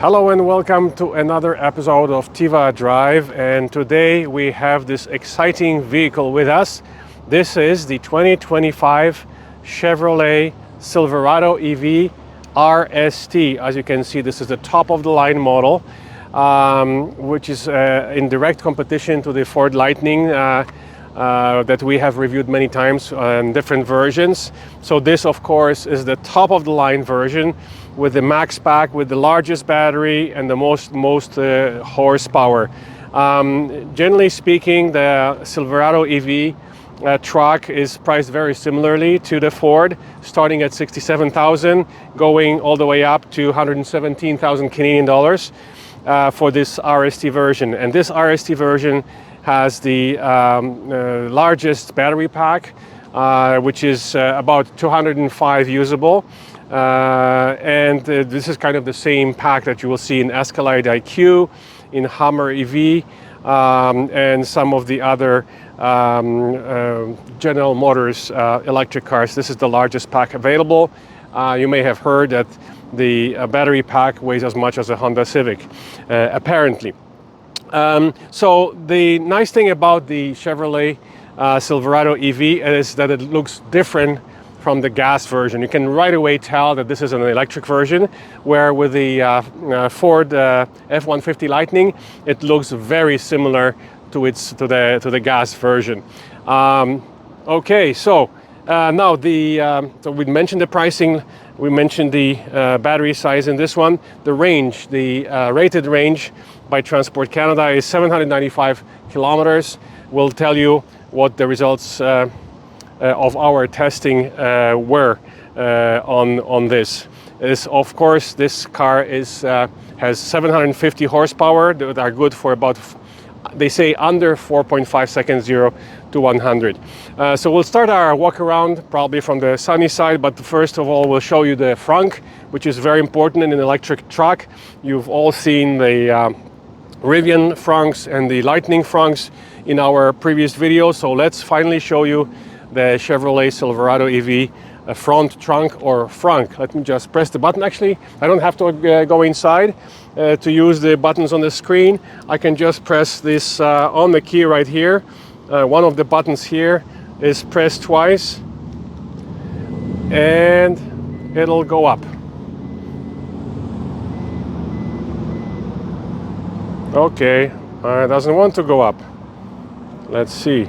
Hello and welcome to another episode of Tiva Drive, and today we have this exciting vehicle with us. This is the 2025 Chevrolet Silverado EV RST. As you can see, this is the top of the line model, which is in direct competition to the Ford Lightning that we have reviewed many times in different versions. So this of course is the top of the line version with the max pack, with the largest battery and the most horsepower. Generally speaking, the Silverado EV truck is priced very similarly to the Ford, starting at 67,000, going all the way up to 117,000 Canadian dollars for this RST version. And this RST version has the largest battery pack, which is about 205 usable. This is kind of the same pack that you will see in Escalade IQ, in Hummer EV, and some of the other General Motors electric cars. This is the largest pack available. You may have heard that the battery pack weighs as much as a Honda Civic, apparently. So the nice thing about the Chevrolet Silverado EV is that it looks different from the gas version. You can right away tell that this is an electric version, where with the Ford F-150 Lightning, it looks very similar to the gas version. Okay, so now so we mentioned the pricing, we mentioned the battery size in this one. The range, the rated range by Transport Canada is 795 kilometers. We'll tell you what the results of our testing were on this. Of course, this car has 750 horsepower that are good for about, they say, under 4.5 seconds 0 to 100. So we'll start our walk around probably from the sunny side, but first of all we'll show you the Frunk, which is very important in an electric truck. You've all seen the Rivian Frunks and the Lightning Frunks in our previous video, so let's finally show you the Chevrolet Silverado EV front trunk, or Frunk. Let me just press the button. Actually, I don't have to go inside to use the buttons on the screen. I can just press this on the key right here. One of the buttons here is pressed twice and it'll go up. Okay, it doesn't want to go up. Let's see.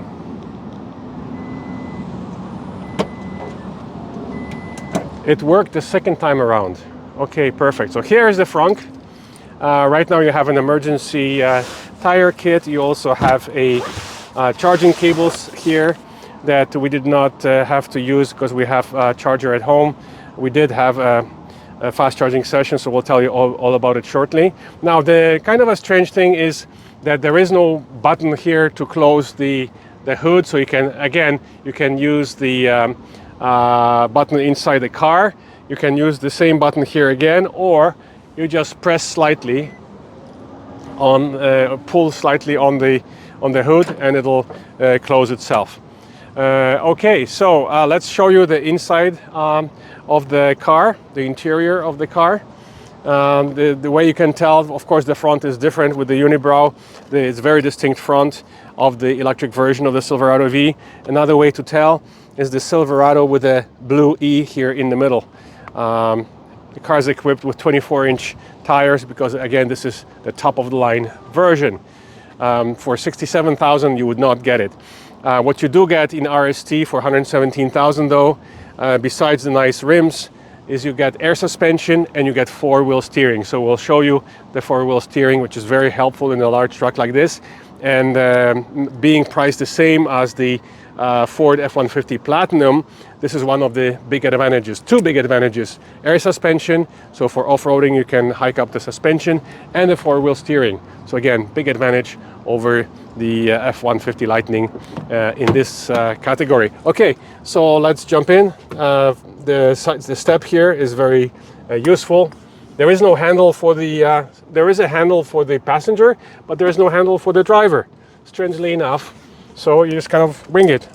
It worked the second time around. Okay, perfect. So here is the Frunk. Right now you have an emergency tire kit. You also have a charging cables here that we did not have to use because we have a charger at home. We did have a fast charging session, so we'll tell you all about it shortly. Now, the kind of a strange thing is that there is no button here to close the hood, so you can use the button inside the car. You can use the same button here again, or you just press slightly on, pull slightly on the hood, and it'll close itself. Okay, so let's show you the inside of the car, the interior of the car. The way you can tell, of course, the front is different with the unibrow. It's very distinct front of the electric version of the Silverado V. Another way to tell is the Silverado with a blue E here in the middle. The car is equipped with 24-inch tires because, again, this is the top of the line version. For 67,000 you would not get it. What you do get in RST for 117,000 though, besides the nice rims, is you get air suspension and you get four-wheel steering. So we'll show you the four-wheel steering, which is very helpful in a large truck like this, and being priced the same as the Ford F-150 Platinum, this is one of the big advantages, two big advantages: air suspension, so for off-roading you can hike up the suspension, and the four-wheel steering. So again, big advantage over the F-150 Lightning in this category. Okay, so let's jump in. The step here is very useful. There is no handle for the, there is a handle for the passenger, but there is no handle for the driver, strangely enough. So you just kind of wing it.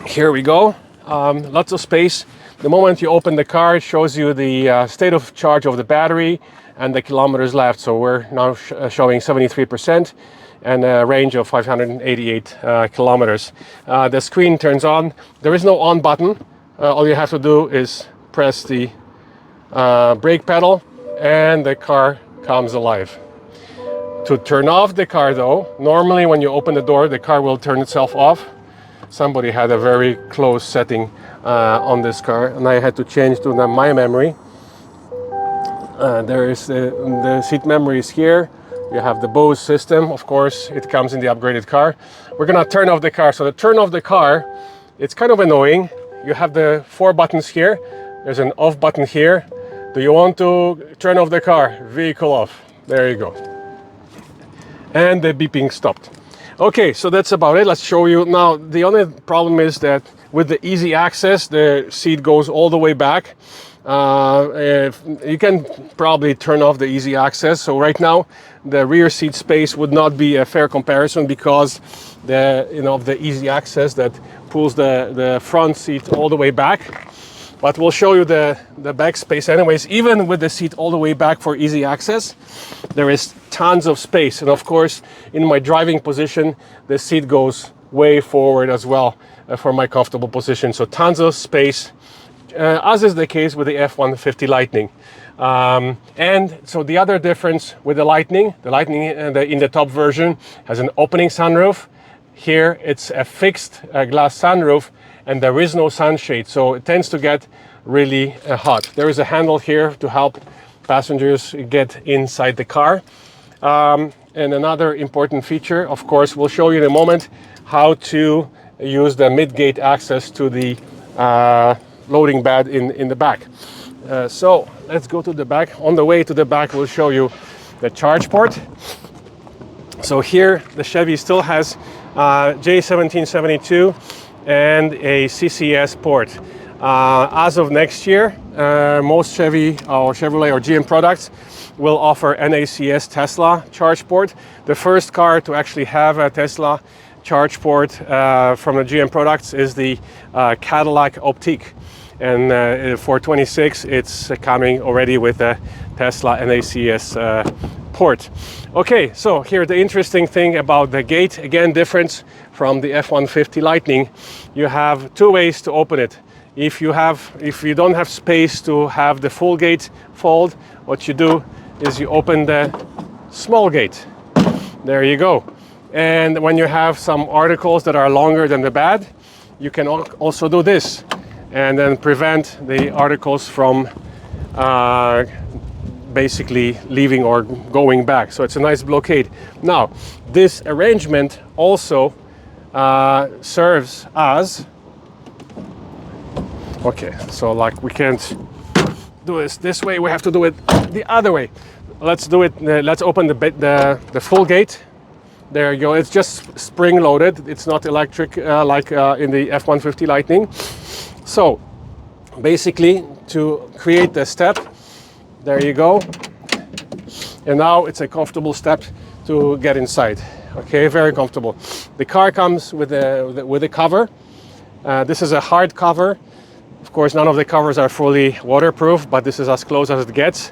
Here we go. Lots of space. The moment you open the car, it shows you the state of charge of the battery and the kilometers left. So we're now showing 73% and a range of 588 kilometers. The screen turns on. There is no on button. All you have to do is press the brake pedal and the car comes alive. To turn off the car though, normally when you open the door, the car will turn itself off. Somebody had a very close setting on this car, and I had to change to my memory. There is the seat memory is here. You have the Bose system, of course, it comes in the upgraded car. We're gonna turn off the car. So to turn off the car, it's kind of annoying. You have the 4 buttons here. There's an off button here. Do you want to turn off the car? Vehicle off. There you go. And the beeping stopped. Okay, so that's about it. Let's show you. Now, the only problem is that with the easy access, the seat goes all the way back. You can probably turn off the easy access. So right now, the rear seat space would not be a fair comparison because the easy access that pulls the front seat all the way back. But we'll show you the back space anyways. Even with the seat all the way back for easy access, there is tons of space. And of course, in my driving position, the seat goes way forward as well for my comfortable position. So tons of space, as is the case with the F-150 Lightning. And so the other difference with the Lightning in the top version has an opening sunroof. Here it's a fixed glass sunroof, and there is no sunshade, so it tends to get really hot. There is a handle here to help passengers get inside the car. And another important feature, of course, we'll show you in a moment how to use the Midgate access to the loading bed in the back. So let's go to the back. On the way to the back, we'll show you the charge port. So here the Chevy still has J1772 and a CCS port. As of next year, most Chevy or Chevrolet or GM products will offer NACS Tesla charge port. The first car to actually have a Tesla charge port from the GM products is the Cadillac Optiq. And for 26, it's coming already with a Tesla NACS port. Okay, so here the interesting thing about the gate, again difference from the F-150 Lightning. You have 2 ways to open it. If you don't have space to have the full gate fold, what you do is you open the small gate. There you go. And when you have some articles that are longer than the bed, you can also do this and then prevent the articles from basically leaving or going back. So it's a nice blockade. Now, this arrangement also serves as, okay, so like we can't do this way, we have to do it the other way. Let's do it, let's open the full gate. There you go, it's just spring loaded. It's not electric like in the F-150 Lightning. So basically to create the step, there you go. And now it's a comfortable step to get inside. Okay, very comfortable. The car comes with a cover. This is a hard cover. Of course, none of the covers are fully waterproof, but this is as close as it gets.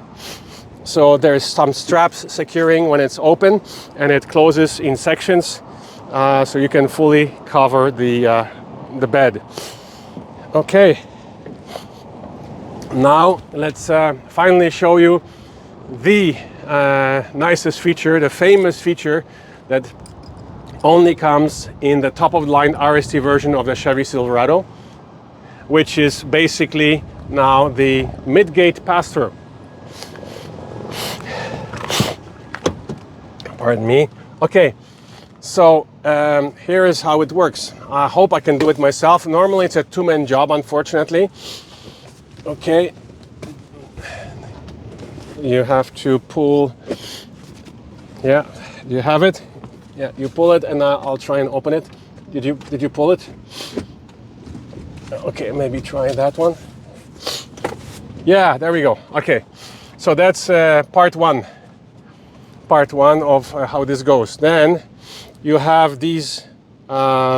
So there's some straps securing when it's open, and it closes in sections, so you can fully cover the bed. Okay. Now let's finally show you the nicest feature, the famous feature that only comes in the top-of-the-line RST version of the Chevy Silverado, which is basically now the Midgate pass-through. Pardon me. Okay, so here is how it works. I hope I can do it myself. Normally it's a 2-man job, unfortunately. Okay, you have to pull. Yeah, you have it. Yeah, you pull it, and I'll try and open it. Did you pull it? Okay, maybe try that one. Yeah, there we go. Okay, so that's part one of how this goes. Then you have these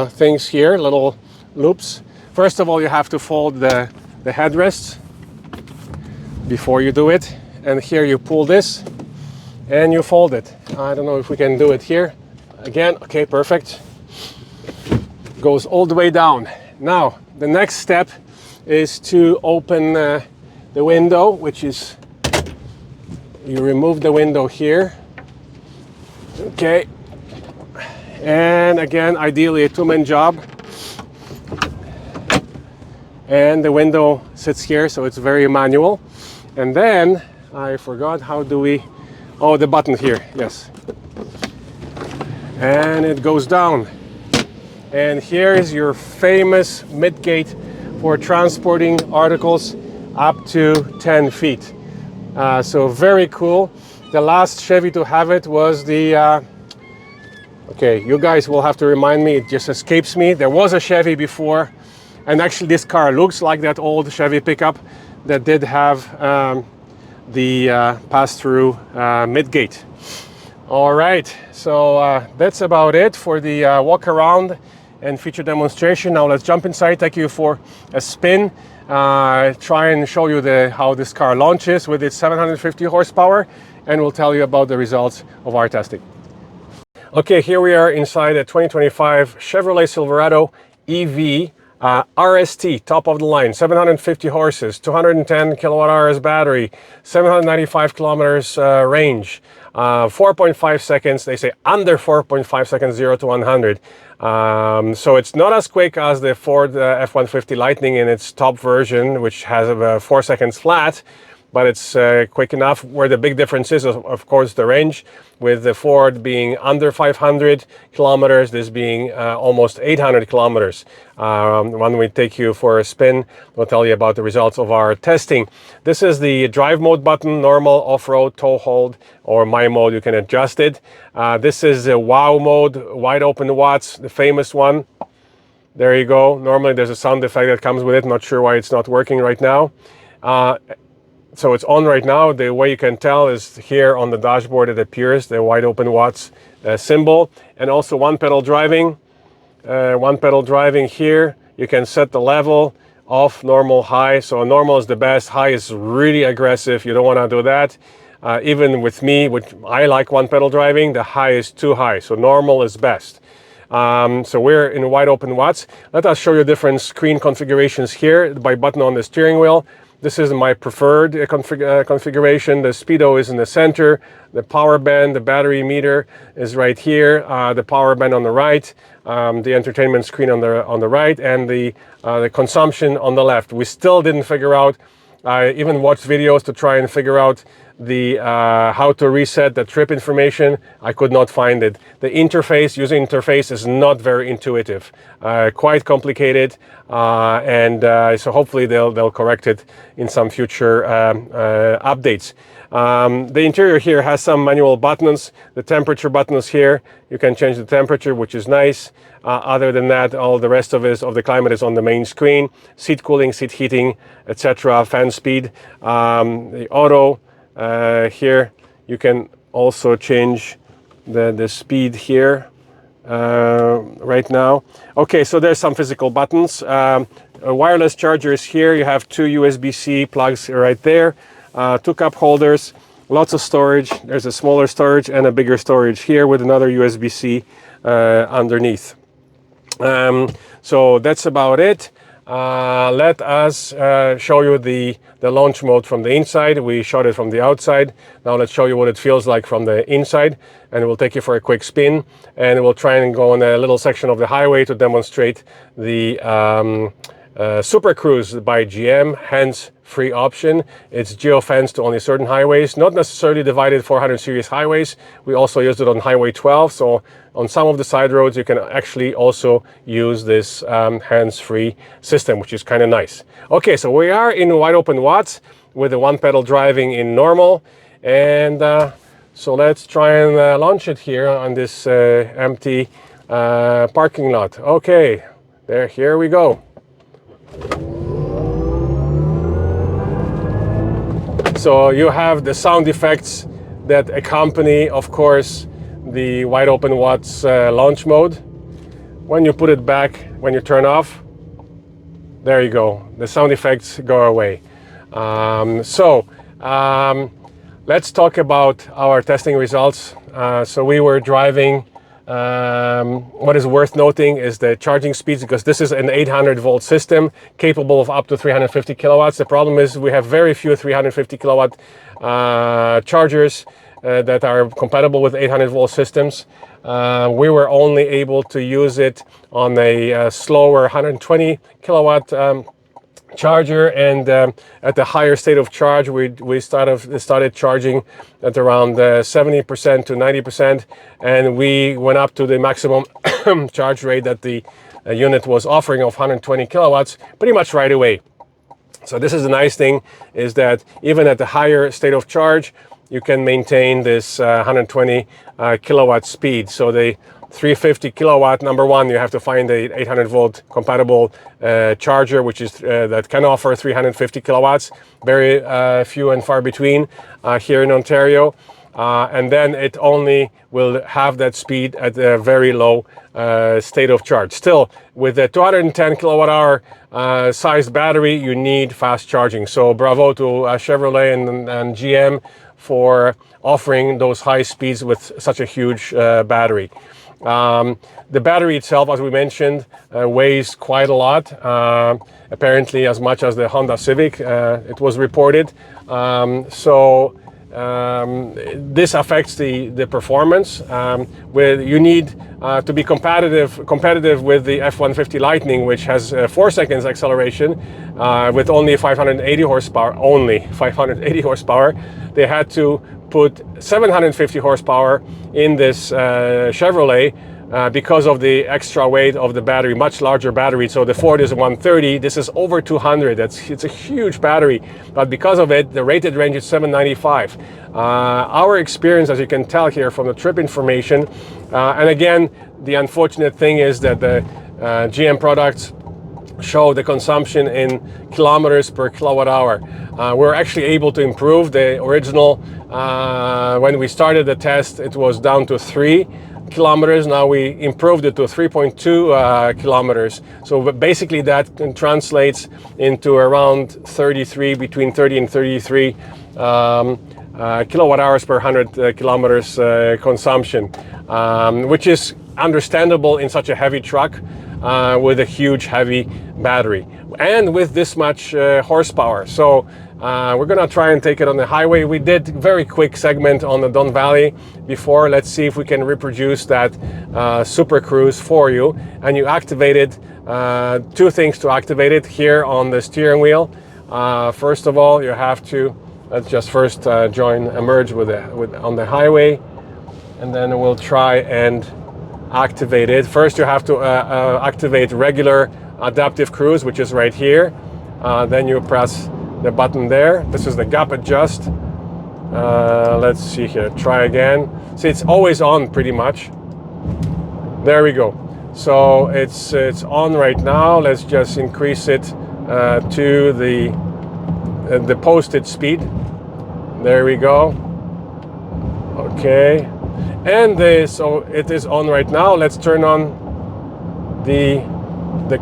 things here, little loops. First of all, you have to fold the the headrests before you do it. And here you pull this and you fold it. I don't know if we can do it here. Again, okay, perfect. Goes all the way down. Now, the next step is to open the window, which is, you remove the window here. Okay. And again, ideally a two-man job. And the window sits here, so it's very manual. And then, I forgot, how do we, oh, the button here, yes. And it goes down. And here is your famous Midgate for transporting articles up to 10 feet. So very cool. The last Chevy to have it was the, okay, you guys will have to remind me, it just escapes me. There was a Chevy before, and actually this car looks like that old Chevy pickup that did have the pass-through Midgate. All right, so that's about it for the walk around and feature demonstration. Now let's jump inside, take you for a spin, try and show you how this car launches with its 750 horsepower, and we'll tell you about the results of our testing. Okay, here we are inside a 2025 Chevrolet Silverado EV RST, top of the line, 750 horses, 210 kilowatt hours battery, 795 kilometers range, 4.5 seconds, they say under 4.5 seconds, 0 to 100. So it's not as quick as the Ford F-150 Lightning in its top version, which has 4 seconds flat, but it's quick enough. Where the big difference is, of course, the range, with the Ford being under 500 kilometers, this being almost 800 kilometers. When we take you for a spin, we'll tell you about the results of our testing. This is the drive mode button, normal, off-road, tow hold, or my mode, you can adjust it. This is the wow mode, wide open watts, the famous one. There you go. Normally there's a sound effect that comes with it. Not sure why it's not working right now. So it's on right now. The way you can tell is here on the dashboard it appears, the wide open watts symbol. And also one pedal driving. One pedal driving here. You can set the level, off, normal, high. So normal is the best. High is really aggressive. You don't want to do that. Even with me, which I like one pedal driving, the high is too high. So normal is best. So we're in wide open watts. Let us show you different screen configurations here by button on the steering wheel. This is my preferred configuration. The speedo is in the center. The power band, the battery meter is right here. The power band on the right. The entertainment screen on the right, and the consumption on the left. We still didn't figure out. I even watched videos to try and figure out the how to reset the trip information. I could not find it. The interface, user interface, is not very intuitive, quite complicated, and so hopefully they'll correct it in some future updates. The interior here has some manual buttons. The temperature button is here. You can change the temperature, which is nice. Other than that, all the rest of the climate is on the main screen. Seat cooling, seat heating, etc. Fan speed. The auto here, you can also change the speed here right now. Okay, so there's some physical buttons. Wireless chargers here. You have two USB-C plugs right there. Two cup holders, lots of storage. There's a smaller storage and a bigger storage here with another USB-C underneath. So that's about it. Let us show you the launch mode from the inside. We shot it from the outside. Now let's show you what it feels like from the inside, and we'll take you for a quick spin, and we'll try and go on a little section of the highway to demonstrate the Super Cruise by GM, hands-free option. It's geo-fenced to only certain highways, not necessarily divided 400 series highways. We also used it on Highway 12, so on some of the side roads you can actually also use this hands-free system, which is kind of nice. Okay, so we are in wide open watts with the one pedal driving in normal, and so let's try and launch it here on this empty parking lot. Okay, here we go. So you have the sound effects that accompany, of course, the wide open watts launch mode. When you put it back, when you turn off, There you go. The sound effects go away. Let's talk about our testing results. So we were driving. What is worth noting is the charging speeds, because this is an 800 volt system capable of up to 350 kilowatts. The problem is we have very few 350 kilowatt chargers that are compatible with 800 volt systems. We were only able to use it on a slower 120 kilowatt charger, and at the higher state of charge we started charging at around 70% to 90%, and we went up to the maximum charge rate that the unit was offering of 120 kilowatts pretty much right away. So this is the nice thing, is that even at the higher state of charge you can maintain this 120 kilowatt speed. So the 350 kilowatt, number one, you have to find a 800 volt compatible charger which is that can offer 350 kilowatts. Very few and far between here in Ontario, and then it only will have that speed at a very low state of charge. Still, with a 210 kilowatt hour sized battery, you need fast charging. So bravo to Chevrolet and GM for offering those high speeds with such a huge battery. The battery itself, as we mentioned, weighs quite a lot, apparently as much as the Honda Civic, it was reported. This affects the performance. You need to be competitive with the F-150 Lightning, which has 4 seconds acceleration with only 580 horsepower. Only 580 horsepower. They had to put 750 horsepower in this Chevrolet because of the extra weight of the battery, much larger battery. So the Ford is 130, this is over 200. It's a huge battery, but because of it, the rated range is 795. Our experience, as you can tell here from the trip information, and again, the unfortunate thing is that the GM products show the consumption in kilometers per kilowatt hour. We're actually able to improve the original. When we started the test, it was down to 3 kilometers. Now we improved it to 3.2 kilometers. So basically that translates into around 33, between 30 and 33 kilowatt hours per 100 kilometers consumption, which is understandable in such a heavy truck with a huge heavy battery and with this much horsepower. So we're gonna try and take it on the highway. We did very quick segment on the Don Valley before. Let's see if we can reproduce that Super Cruise for you. And you activate it, 2 things to activate it here on the steering wheel. First of all, you have to, let's just first merge on the highway, and then we'll try and activate it. First you have to activate regular adaptive cruise, which is right here. Then you press the button there. This is the gap adjust. Let's see here, try again. See, it's always on pretty much. There we go. So it's on right now. Let's just increase it to the posted speed. There we go. Okay, and so it is on right now. Let's turn on the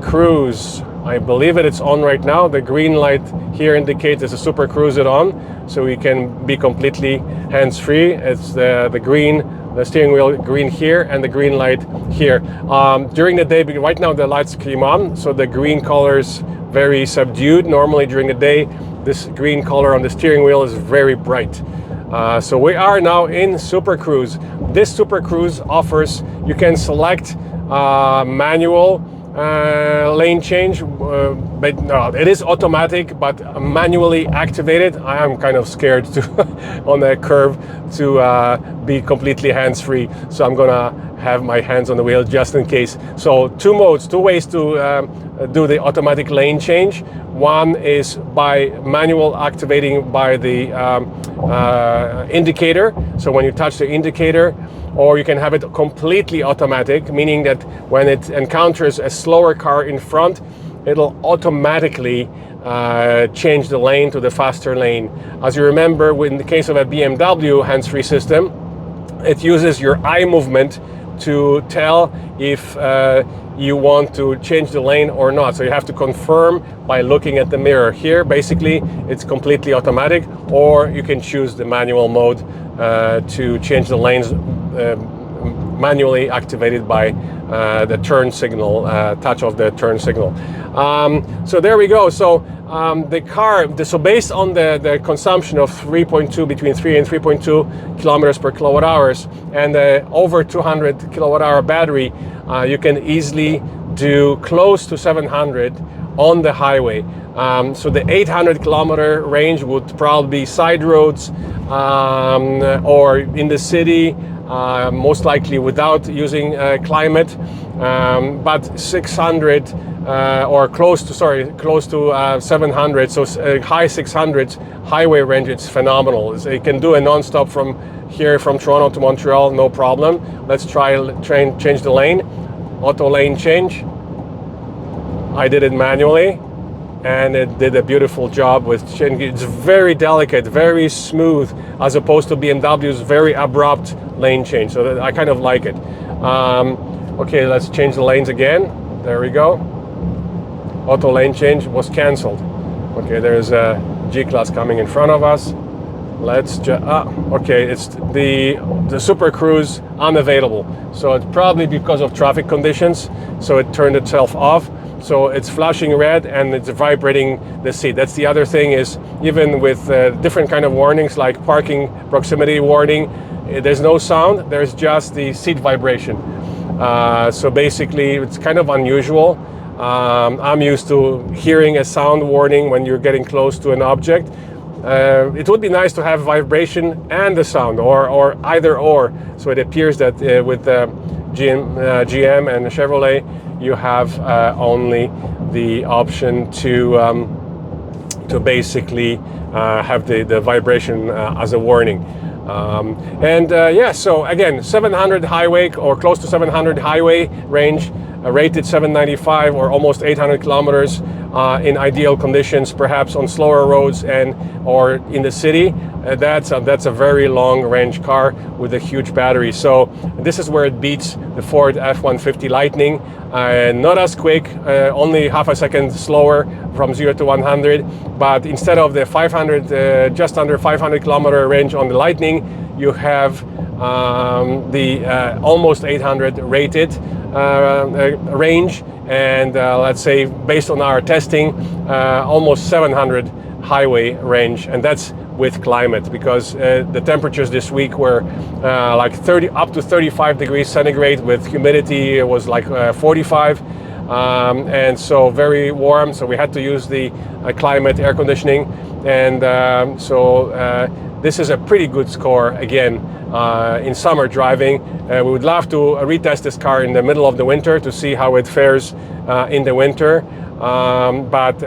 cruise. I believe it's on right now. The green light here indicates it's a Super Cruise it on, so we can be completely hands-free. It's the green, the steering wheel green here, and the green light here. During the day, right now the lights came on, so the green color is very subdued. Normally during the day, this green color on the steering wheel is very bright. So we are now in Super Cruise. This Super Cruise offers, you can select manual lane change, but no, it is automatic but manually activated. I am kind of scared to on the curve to be completely hands-free, so I'm gonna have my hands on the wheel just in case. So 2 modes, 2 ways to do the automatic lane change. One is by manual activating by the indicator, so when you touch the indicator, or you can have it completely automatic, meaning that when it encounters a slower car in front, it'll automatically change the lane to the faster lane. As you remember, in the case of a BMW hands-free system, it uses your eye movement to tell if you want to change the lane or not. So you have to confirm by looking at the mirror. Here, basically, it's completely automatic, or you can choose the manual mode to change the lanes manually activated by the turn signal, touch of the turn signal. So there we go. So the car, so based on the consumption of 3.2, between 3 and 3.2 kilometers per kilowatt hours, and over 200 kilowatt hour battery, you can easily do close to 700 on the highway. So the 800 kilometer range would probably be side roads or in the city, most likely without using climate, but 600 or close to 700, so high 600s highway range, it's phenomenal. So you can do a non-stop from here, from Toronto to Montreal, no problem. Let's change the lane. Auto lane change. I did it manually, and it did a beautiful job with changing. It's very delicate, very smooth, as opposed to BMW's very abrupt lane change. So I kind of like it. Okay, let's change the lanes again. There we go. Auto lane change was cancelled. Okay, there's a G-Class coming in front of us. Let's just, okay, it's the Super Cruise unavailable. So it's probably because of traffic conditions. So it turned itself off. So it's flashing red and it's vibrating the seat. That's the other thing, is even with different kind of warnings like parking proximity warning, there's no sound, there's just the seat vibration. So basically it's kind of unusual. I'm used to hearing a sound warning when you're getting close to an object. It would be nice to have vibration and the sound, or either or. So it appears that with GM and Chevrolet, you have only the option to basically have the vibration as a warning. Yeah, so again, 700 highway, or close to 700 highway range, rated 795 or almost 800 kilometers in ideal conditions, perhaps on slower roads or in the city. That's a very long range car with a huge battery. So this is where it beats the Ford F-150 Lightning. Not as quick, only half a second slower from 0 to 100. But instead of the 500, just under 500 kilometer range on the Lightning, you have the almost 800 rated range, and let's say based on our testing, almost 700 highway range, and that's with climate, because the temperatures this week were like 30 up to 35 degrees centigrade, with humidity it was like 45, and so very warm, so we had to use the climate air conditioning, and this is a pretty good score again in summer driving. We would love to retest this car in the middle of the winter to see how it fares in the winter, but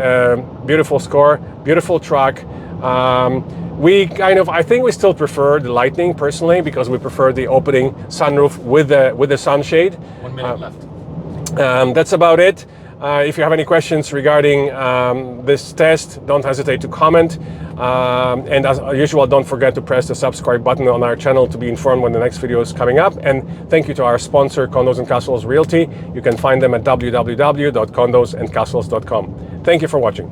beautiful score, beautiful truck. I think we still prefer the Lightning personally, because we prefer the opening sunroof with the sunshade. 1 minute left. That's about it. If you have any questions regarding this test, don't hesitate to comment. And as usual, don't forget to press the subscribe button on our channel to be informed when the next video is coming up. And thank you to our sponsor, Condos and Castles Realty. You can find them at www.condosandcastles.com. Thank you for watching.